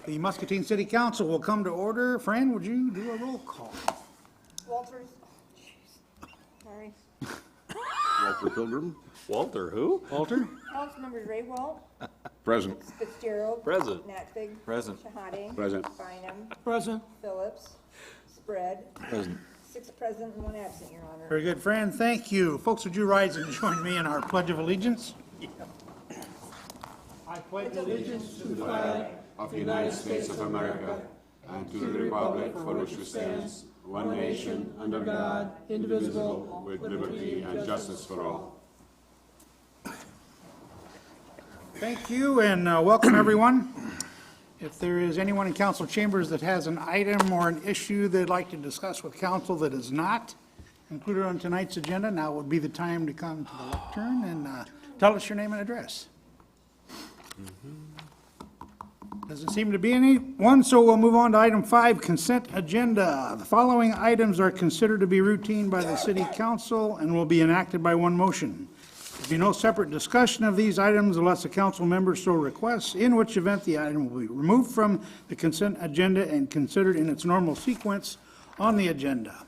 The Muscatine City Council will come to order. Fran, would you do a roll call? Walters, sorry. Walter Pilgrim. Walter who? Walter? Councilmembers Ray Walt, Present. Fitzgerald. Present. Nactig. Present. Shahade. Present. Bynum. Present. Phillips. Spread. Present. 6 present and 1 absent, Your Honor. Very good, Fran, thank you. Folks, would you rise and join me in our Pledge of Allegiance? I pledge allegiance of the United States of America and to the republic for which it stands, one nation, under God, indivisible, with liberty and justice for all. Thank you, and welcome, everyone. If there is anyone in council chambers that has an item or an issue they'd like to discuss with council that is not included on tonight's agenda, now would be the time to come to the lectern and tell us your name and address. Doesn't seem to be anyone, so we'll move on to item 5, consent agenda. The following items are considered to be routine by the city council and will be enacted by one motion. There will be no separate discussion of these items unless a council member so requests, in which event the item will be removed from the consent agenda and considered in its normal sequence on the agenda.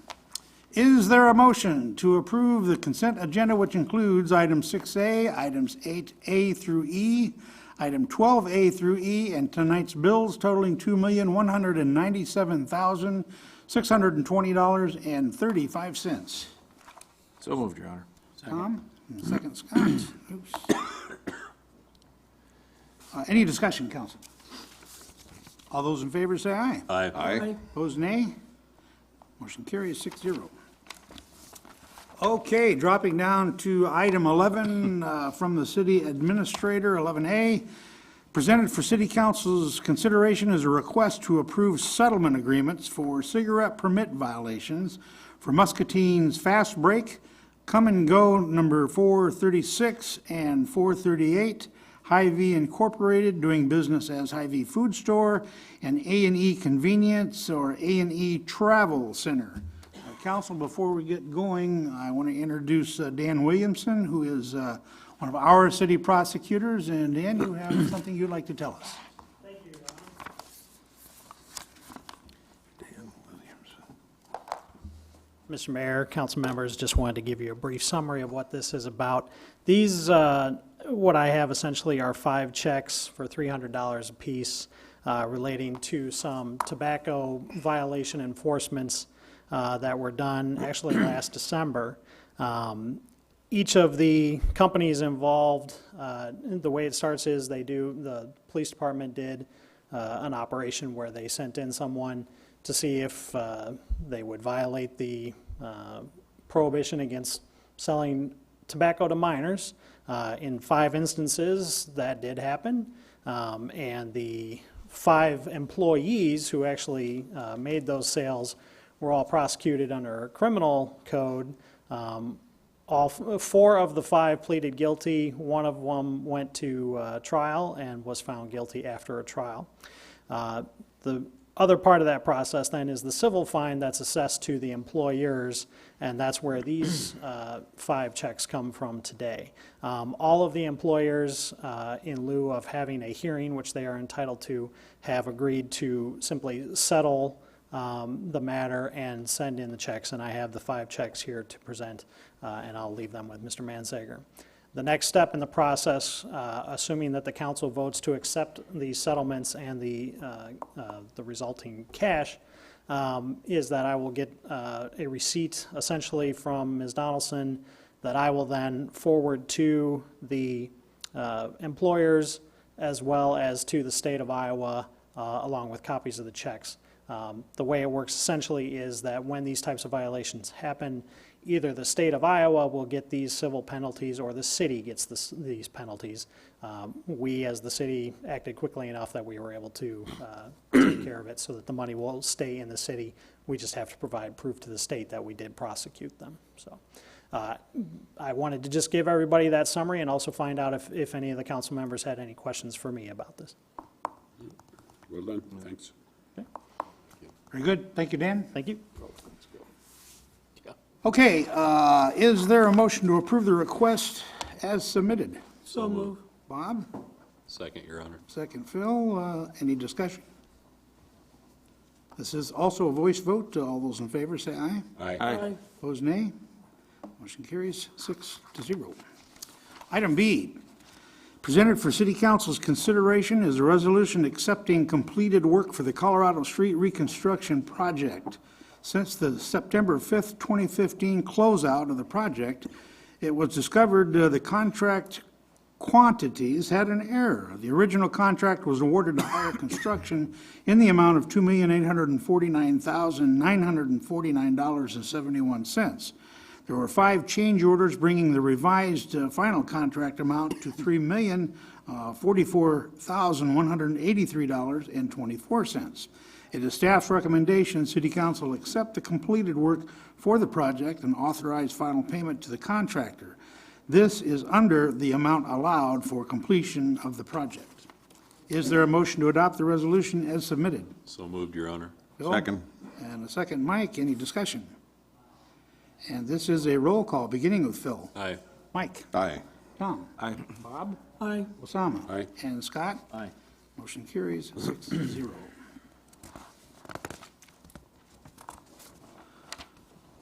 Is there a motion to approve the consent agenda, which includes item 6A, items 8A through E, item 12A through E, and tonight's bills totaling $2,197,620.35? So moved, Your Honor. Tom, and second Scott. Oops. Any discussion, council? All those in favor say aye. Aye. Aye. Opposed, nay. Motion carries 6-0. Okay, dropping down to item 11 from the city administrator, 11A. Presented for city council's consideration is a request to approve settlement agreements for cigarette permit violations for Muscatine's Fast Break, Come and Go number 436 and 438, Hy-Vee Incorporated, doing business as Hy-Vee Food Store, and A&E Convenience or A&E Travel Center. Council, before we get going, I want to introduce Dan Williamson, who is one of our city prosecutors. And Dan, you have something you'd like to tell us? Thank you, Your Honor. Dan Williamson. Mr. Mayor, council members, just wanted to give you a brief summary of what this is about. These, what I have essentially are 5 checks for $300 apiece relating to some tobacco violation enforcements that were done actually last December. Each of the companies involved, the way it starts is the police department did an operation where they sent in someone to see if they would violate the prohibition against selling tobacco to minors. In 5 instances, that did happen, and the 5 employees who actually made those sales were all prosecuted under a criminal code. All 4 of the 5 pleaded guilty. 1 of them went to trial and was found guilty after a trial. The other part of that process then is the civil fine that's assessed to the employers, and that's where these 5 checks come from today. All of the employers, in lieu of having a hearing, which they are entitled to, have agreed to simply settle the matter and send in the checks, and I have the 5 checks here to present, and I'll leave them with Mr. Mansager. The next step in the process, assuming that the council votes to accept these settlements and the resulting cash, is that I will get a receipt essentially from Ms. Donaldson that I will then forward to the employers as well as to the state of Iowa, along with copies of the checks. The way it works essentially is that when these types of violations happen, either the state of Iowa will get these civil penalties or the city gets these penalties. We, as the city, acted quickly enough that we were able to take care of it so that the money will stay in the city. We just have to provide proof to the state that we did prosecute them. So I wanted to just give everybody that summary and also find out if any of the council members had any questions for me about this. Well done, thanks. Very good. Thank you, Dan. Thank you. Okay, is there a motion to approve the request as submitted? So moved. Bob, Second, Your Honor. second Phil, any discussion? This is also a voice vote. All those in favor say aye. Aye. Opposed, nay. Motion carries 6-0. Item B, presented for City Council's consideration is a resolution accepting completed work for the Colorado Street Reconstruction Project. Since the September 5th, 2015 closeout of the project, it was discovered the contract quantities had an error. The original contract was awarded to Higher Construction in the amount of $2,849,949.71. There were 5 change orders, bringing the revised final contract amount to $3,044,183.24. It is staff's recommendation City Council accept the completed work for the project and authorize final payment to the contractor. This is under the amount allowed for completion of the project. Is there a motion to adopt the resolution as submitted? So moved, Your Honor. Bill? Second. And a second, Mike. Any discussion? And this is a roll call, beginning with Phil. Aye. Mike? Aye. Tom? Aye. Bob? Aye. Osama? Aye. And Scott? Aye. Motion carries 6-0.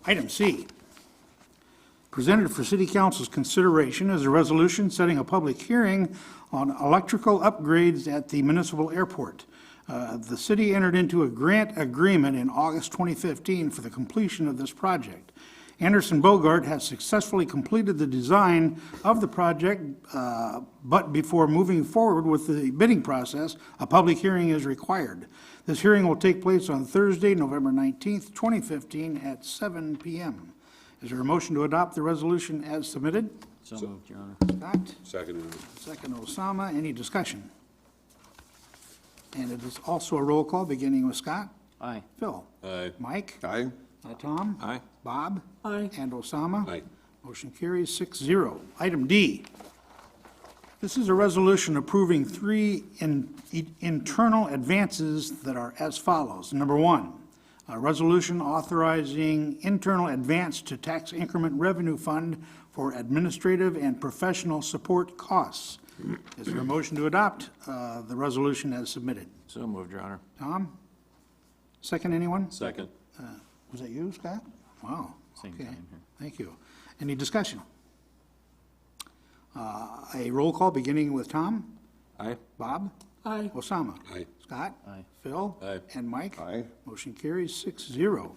Item C, presented for City Council's consideration is a resolution setting a public hearing on electrical upgrades at the municipal airport. The city entered into a grant agreement in August 2015 for the completion of this project. Anderson Bogart has successfully completed the design of the project, but before moving forward with the bidding process, a public hearing is required. This hearing will take place on Thursday, November 19th, 2015, at 7 p.m. Is there a motion to adopt the resolution as submitted? So moved, Your Honor. Scott? Second. Second, Osama. Any discussion? And it is also a roll call, beginning with Scott. Aye. Phil. Aye. Mike. Aye. Tom. Aye. Bob. Aye. And Osama. Aye. Motion carries 6-0. Item D. This is a resolution approving 3 internal advances that are as follows. Number 1, a resolution authorizing internal advance to tax increment revenue fund for administrative and professional support costs. Is there a motion to adopt the resolution as submitted? So moved, Your Honor. Tom? Second, anyone? Second. Was that you, Scott? Wow. Same Okay. time here. Thank you. Any discussion? A roll call beginning with Tom? Aye. Bob? Aye. Osama? Aye. Scott? Aye. Phil? Aye. And Mike? Aye. Motion carries 6-0.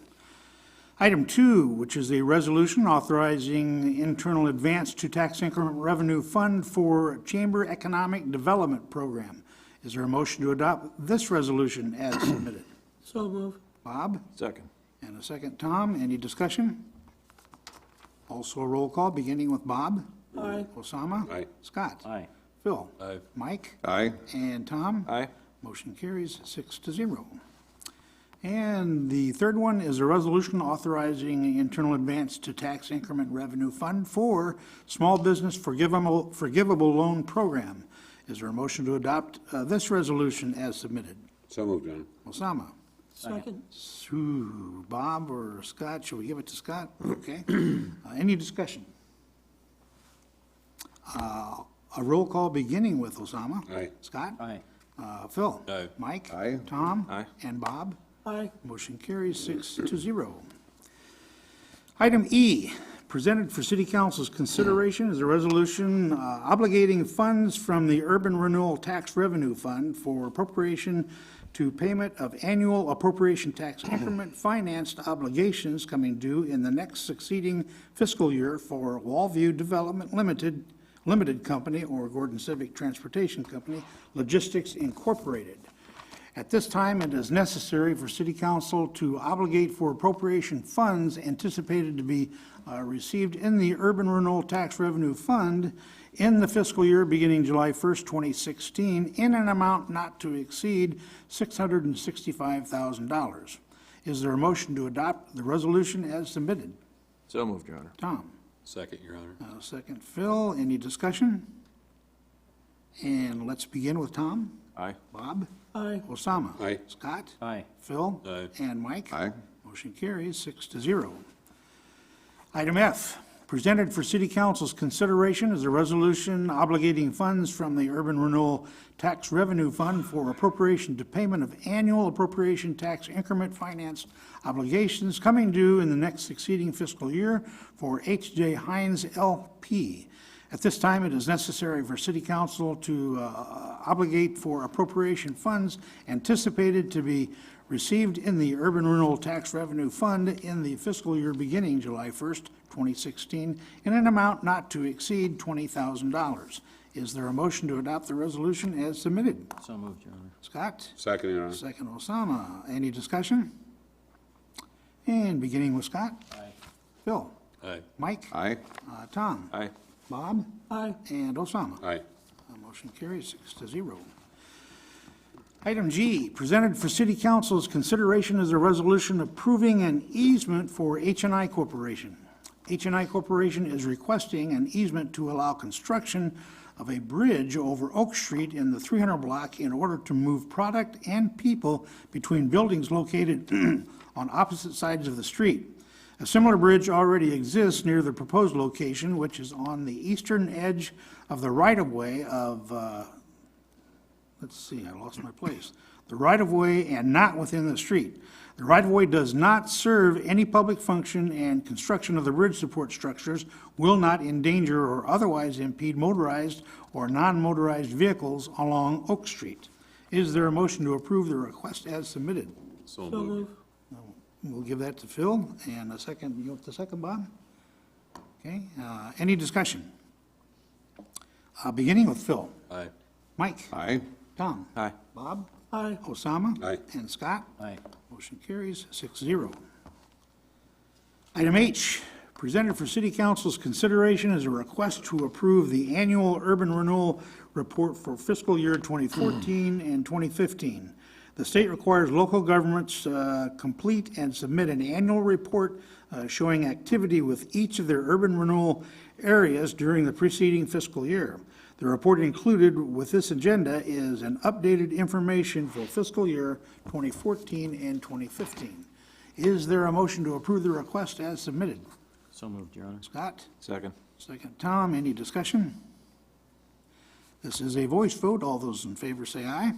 Item 2, which is a resolution authorizing internal advance to tax increment revenue fund for Chamber Economic Development Program. Is there a motion to adopt this resolution as submitted? So move. Bob? Second. And a second, Tom. Any discussion? Also a roll call, beginning with Bob. Aye. Osama? Aye. Scott? Aye. Phil? Aye. Mike? Aye. And Tom? Aye. Motion carries 6-0. And the third one is a resolution authorizing internal advance to tax increment revenue fund for Small Business Forgivable Loan Program. Is there a motion to adopt this resolution as submitted? So moved, Your Honor. Osama? Second. Sue, Bob or Scott? Shall we give it to Scott? Okay. Any discussion? A roll call beginning with Osama. Aye. Scott? Aye. Phil? Aye. Mike? Aye. Tom? Aye. And Bob? Aye. Motion carries 6-0. Item E, presented for City Council's consideration is a resolution obligating funds from the Urban Renewal Tax Revenue Fund for appropriation to payment of annual appropriation tax increment financed obligations coming due in the next succeeding fiscal year for Wallview Development Limited Company or Gordon Civic Transportation Company, Logistics Incorporated. At this time, it is necessary for City Council to obligate for appropriation funds anticipated to be received in the Urban Renewal Tax Revenue Fund in the fiscal year beginning July 1st, 2016, in an amount not to exceed $665,000. Is there a motion to adopt the resolution as submitted? So moved, Your Honor. Tom? Second, Your Honor. Second, Phil. Any discussion? And let's begin with Tom. Aye. Bob? Aye. Osama? Aye. Scott? Aye. Phil? Aye. And Mike? Aye. Motion carries 6-0. Item F, Presented for City Council's consideration is a resolution obligating funds from the Urban Renewal Tax Revenue Fund for appropriation to payment of annual appropriation tax increment finance obligations coming due in the next succeeding fiscal year for H.J. Heinz L.P. At this time, it is necessary for City Council to obligate for appropriation funds anticipated to be received in the Urban Renewal Tax Revenue Fund in the fiscal year beginning July 1st, 2016, in an amount not to exceed $20,000. Is there a motion to adopt the resolution as submitted? So moved, Your Honor. Scott? Second, Your Honor. Second, Osama. Any discussion? And beginning with Scott? Aye. Phil? Aye. Mike? Aye. Tom? Aye. Bob? Aye. And Osama? Aye. Motion carries 6-0. Item G, presented for City Council's consideration is a resolution approving an easement for H&I Corporation. H&I Corporation is requesting an easement to allow construction of a bridge over Oak Street in the 300 block in order to move product and people between buildings located on opposite sides of the street. A similar bridge already exists near the proposed location, which is on the eastern edge of the right-of-way of, let's see, I lost my place. The right-of-way and not within the street. The right-of-way does not serve any public function, and construction of the bridge support structures will not endanger or otherwise impede motorized or non-motorized vehicles along Oak Street. Is there a motion to approve the request as submitted? So moved. We'll give that to Phil, and a second, you want the second, Bob? Okay, any discussion? Beginning with Phil. Aye. Mike? Aye. Tom? Aye. Bob? Aye. Osama? Aye. And Scott? Aye. Motion carries 6-0. Item H, presented for City Council's consideration is a request to approve the annual urban renewal report for fiscal year 2014 and 2015. The state requires local governments complete and submit an annual report showing activity with each of their urban renewal areas during the preceding fiscal year. The report included with this agenda is an updated information for fiscal year 2014 and 2015. Is there a motion to approve the request as submitted? So moved, Your Honor. Scott? Second. Second, Tom. Any discussion? This is a voice vote. All those in favor say aye.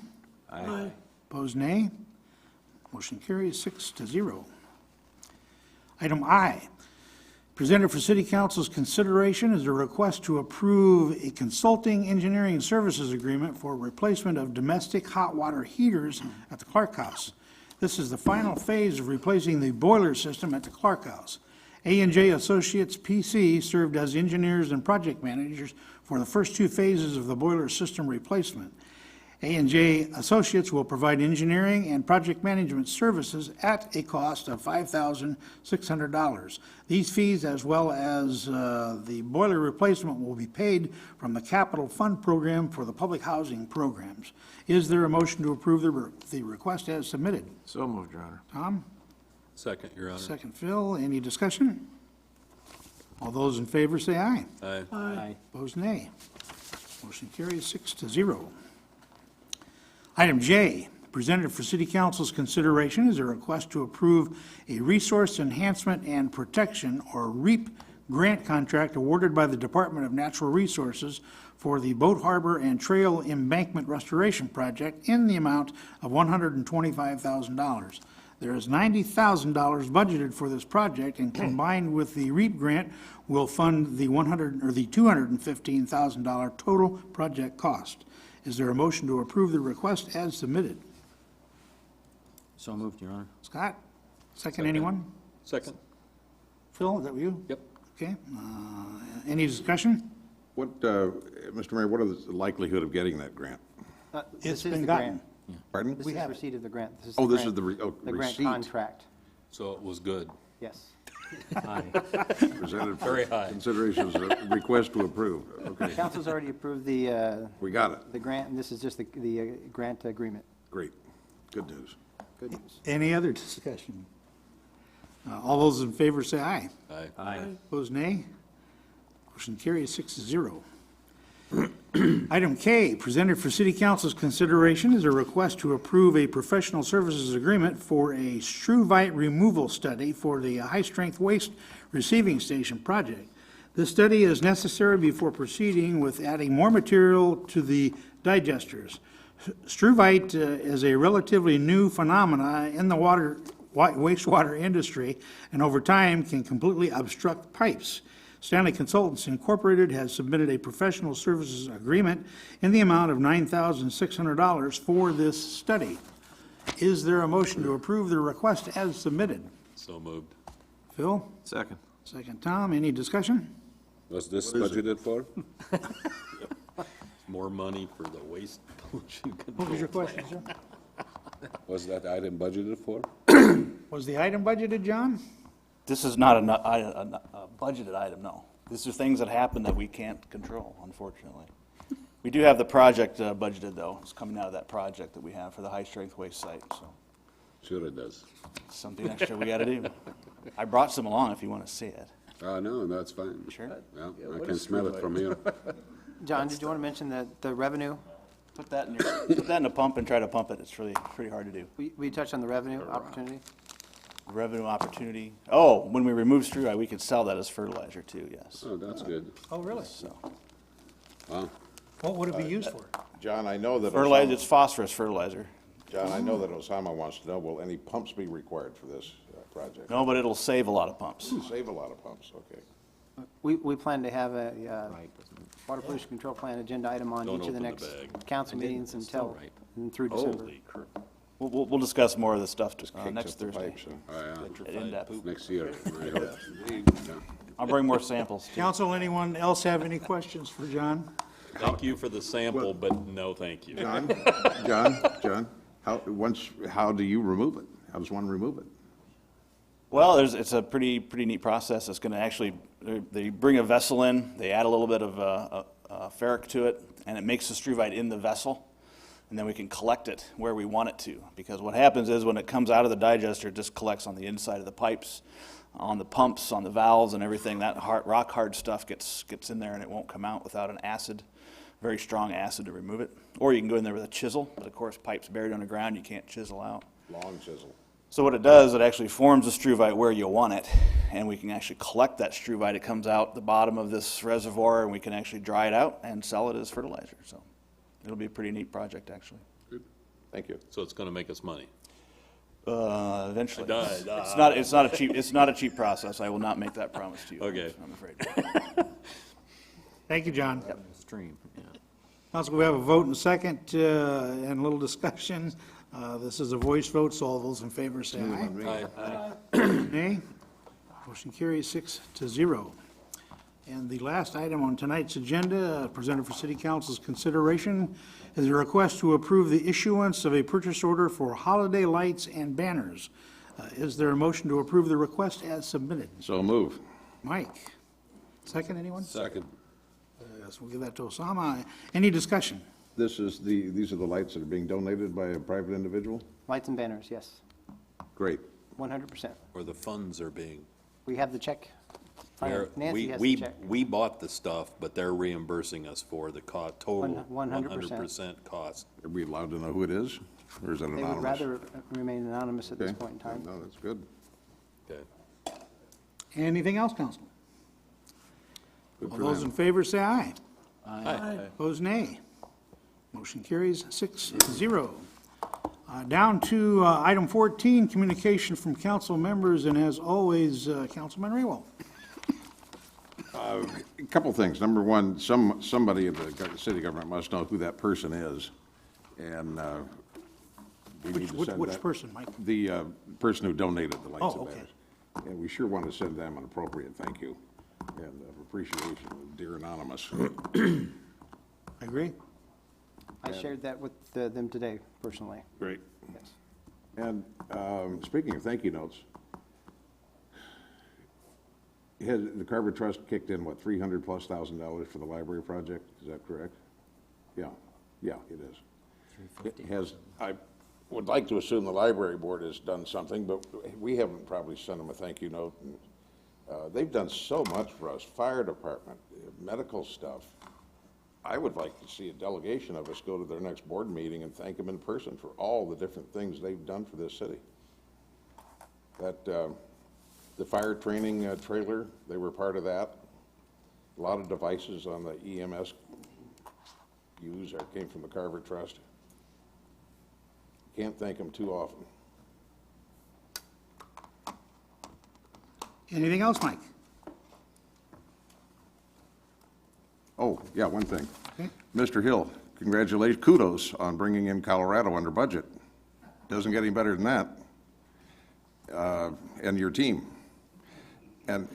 Aye. Opposed, nay. Motion carries 6-0. Item I, presented for City Council's consideration is a request to approve a consulting engineering services agreement for replacement of domestic hot water heaters at the Clark House. This is the final phase of replacing the boiler system at the Clark House. A&J Associates PC served as engineers and project managers for the first two phases of the boiler system replacement. A&J Associates will provide engineering and project management services at a cost of $5,600. These fees, as well as the boiler replacement, will be paid from the Capital Fund Program for the public housing programs. Is there a motion to approve the request as submitted? So moved, Your Honor. Tom? Second, Your Honor. Second, Phil. Any discussion? All those in favor say aye. Aye. Aye. Opposed, nay. Motion carries 6-0. Item J, presented for City Council's consideration is a request to approve a Resource Enhancement and Protection, or REAP, grant contract awarded by the Department of Natural Resources for the Boat Harbor and Trail Embankment Restoration Project in the amount of $125,000. There is $90,000 budgeted for this project, and combined with the REAP grant will fund the $215,000 total project cost. Is there a motion to approve the request as submitted? So moved, Your Honor. Scott? Second, anyone? Second. Phil, is that you? Yep. Okay. Any discussion? What, Mr. Mayor, what is the likelihood of getting that grant? It's This is been the gotten. grant. Pardon? This is the receipt of the grant. This is Oh, the this is grant- the The grant receipt. contract, So it was good. yes. Presented for Very high. consideration as a request to approve. Okay, Council's already approved the we got it. grant, and this is just the grant agreement. Great. Good news. Good news. Any other discussion? All those in favor say aye. Aye. Aye. Opposed, nay. Motion carries 6-0. Item K, presented for City Council's consideration is a request to approve a professional services agreement for a struvite removal study for the high-strength waste receiving station project. This study is necessary before proceeding with adding more material to the digesters. Struvite is a relatively new phenomena in the wastewater industry, and over time can completely obstruct pipes. Stanley Consultants Incorporated has submitted a professional services agreement in the amount of $9,600 for this study. Is there a motion to approve the request as submitted? So moved. Phil? Second. Second, Tom. Any discussion? Was this budgeted for? More money for the waste pollution What was your control. question, sir? Was that item budgeted for? Was the item budgeted, John? This is not a budgeted item, no. These are things that happen that we can't control, unfortunately. We do have the project budgeted, though. It's coming out of that project that we have for the high-strength waste site, so Sure it does. it's something extra we got to do. I brought some along if you want to see it. No, that's fine. Sure. Yeah, I can smell it from here. John, did you want to mention the revenue? Put that in a pump and try to pump it. It's really pretty hard to do. We touched on the revenue opportunity. Revenue opportunity. Oh, when we remove struvite, we could sell that as fertilizer too, yes. Oh, that's good. Oh, really? So Wow. What would it be used for? John, I know that fertilizer, Osama, it's phosphorus fertilizer. John, I know that Osama wants to know, will any pumps be required for this project? No, but it'll save a lot of pumps. Save a lot of pumps, okay. We plan to have a water pollution control plan agenda item on Don't each of the open the next bag. council meetings until, and through December. We'll discuss more of this stuff Kicks next up the Thursday. pipes, huh? Oh, In depth. yeah, next year, I hope. Yeah. I'll bring more samples. too. Council, anyone else have any questions for John? Thank you for the sample, but no thank you. John, how do you remove it? How does one remove it? Well, it's a pretty neat process. It's going to actually, they bring a vessel in, they add a little bit of ferric to it, and it makes the struvite in the vessel, and then we can collect it where we want it to. Because what happens is when it comes out of the digester, it just collects on the inside of the pipes, on the pumps, on the valves and everything. That rock hard stuff gets in there and it won't come out without an acid, very strong acid to remove it. Or you can go in there with a chisel, but of course pipes buried underground, you can't chisel out. Long chisel. So what it does, it actually forms the struvite where you want it, and we can actually collect that struvite. It comes out the bottom of this reservoir, and we can actually dry it out and sell it as fertilizer. So it'll be a pretty neat project, actually. Thank you. So it's gonna make us money. Eventually, I- it's not a cheap process. I will not make that promise to you. Okay. I'm afraid. Thank you, John. Stream, yeah. Council, we have a vote and a second, and a little discussion. This is a voice vote, so all those in favor say aye. Nay. Motion carries 6-0. And the last item on tonight's agenda, presented for City Council's consideration, is a request to approve the issuance of a purchase order for holiday lights and banners. Is there a motion to approve the request as submitted? So move. Mike? Second, anyone? Second. Yes, we'll give that to Osama. Any discussion? These are the lights that are being donated by a private individual? Lights and banners, yes, Great. 100%. Or the funds are being, We have the check. Nancy has the we check. bought the stuff, but they're reimbursing us for the total 100%. 100% cost. Are we allowed to know who it is, or is it They anonymous? would rather remain anonymous at this Okay. point in time. No, that's good. Okay. Anything else, Council? Good All for those them. in favor say aye. Aye. Opposed, nay. Motion carries 6-0. Down to item 14, communication from council members, and as always, Councilman Raywell. A couple things. Number one, somebody in the city government must know who that person is, and we need to send Which that. person, Mike? The person who donated the lights Oh, and okay. banners. And we sure want to send them an appropriate thank you and appreciation of Dear Anonymous. I agree. I shared that with them today, personally. Great. Yes. And speaking of thank you notes, has the Carver Trust kicked in, what, $300,000+ for the library project? Is that correct? Yeah, it is. I would like to assume the library board has done something, but we haven't probably sent them a thank you note. And, they've done so much for us, fire department, medical stuff. I would like to see a delegation of us go to their next board meeting and thank them in person for all the different things they've done for this city. That, the fire training trailer, they were part of that. A lot of devices on the EMS used came from the Carver Trust. Can't thank them too often. Anything else, Mike? Oh, yeah, one thing. Okay. Mr. Hill, congratulations, kudos on bringing in Colorado under budget. Doesn't get any better than that. And your team. And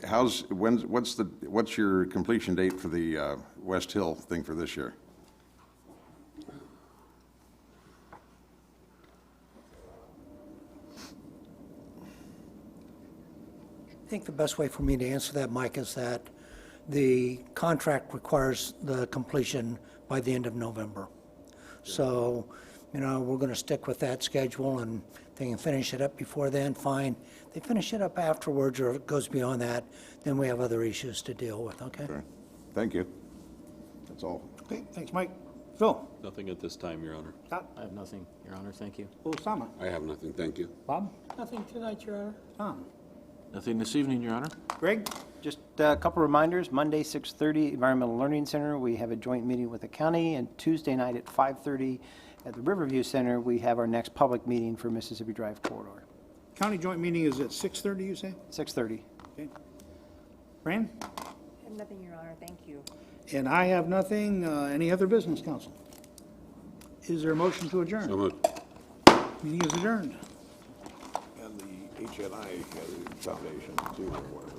what's your completion date for the West Hill thing for this year? I think the best way for me to answer that, Mike, is that the contract requires the completion by the end of November. So, we're going to stick with that schedule, and if they can finish it up before then, fine. If they finish it up afterwards, or if it goes beyond that, then we have other issues to deal with, okay? Okay. Thank you. That's all. Okay, thanks, Mike. Phil? Nothing at this time, Your Honor. Scott? I have nothing, Your Honor, thank you. Osama? I have nothing, thank you. Bob? Nothing tonight, Your Honor. Tom? Nothing this evening, Your Honor. Greg? Just a couple reminders, Monday, 6:30, Environmental Learning Center, we have a joint meeting with the county, and Tuesday night at 5:30 at the Riverview Center, we have our next public meeting for Mississippi Drive Corridor. County joint meeting is at 6:30, you say? 6:30. Okay. Fran? I have nothing, Your Honor, thank you. And I have nothing. Any other business, council? Is there a motion to adjourn? So moved. Meeting is adjourned. And the HNI Foundation, too, or whatever.